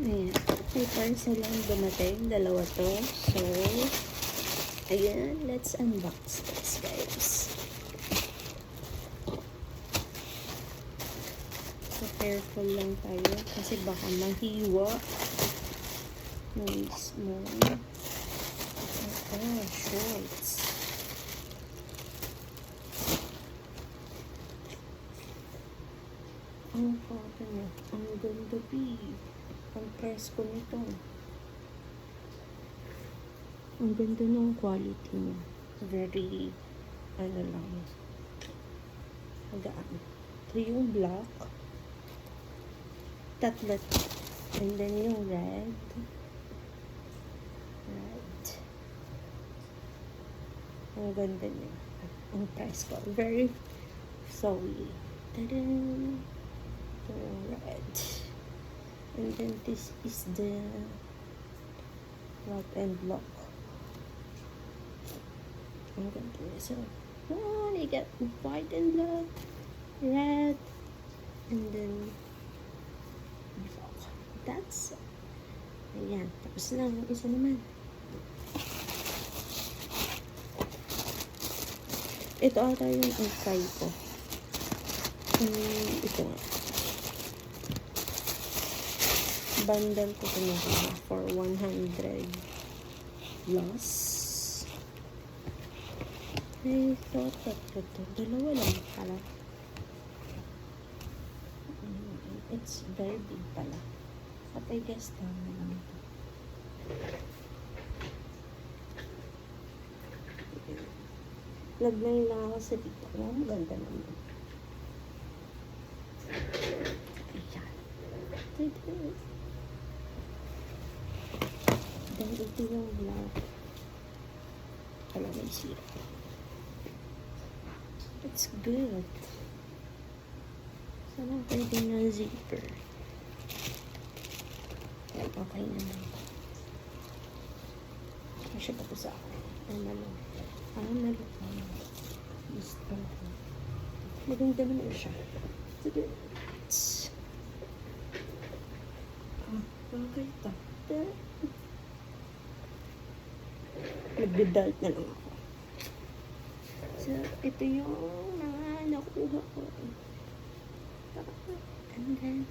Ayan. May parcel lang dumating. Dalawa to. So, ayan. Let's unbox this, guys. So, careful lang tayo. Kasi baka mahiwa. Mismo. Oh, shorts. Ang photo niya. Ang ganda, B. Ang presko nito. Ang ganda ng quality niya. Very, ano lang. Magaan. Ito yung black. Tatlo. And then yung red. Red. Ang ganda niya. Ang presko. Very solid. Tada! Red. And then this is the white and black. I'm going to so you got white and black, red, and then black. That's ayan. Tapos na yung isa naman. Ito ata yung i-try ko. Ito nga. Bundle ko kinuha for 100 plus. I thought that ito. Dalawa lang pala. It's very big pala. But I guess tama lang ito. Lagnay lang ako sa dito. Ang ganda naman. Ayan. Ito. Then ito yung black. Wala may sira. It's good. Sana pwede na zipper. Okay naman. Masya pa ito sa akin. Ano? Gusto ko. Maganda naman siya. Sige. Okay ito. Nagbe-belt na lang ako. So, ito yung mga nakuha ko. And then,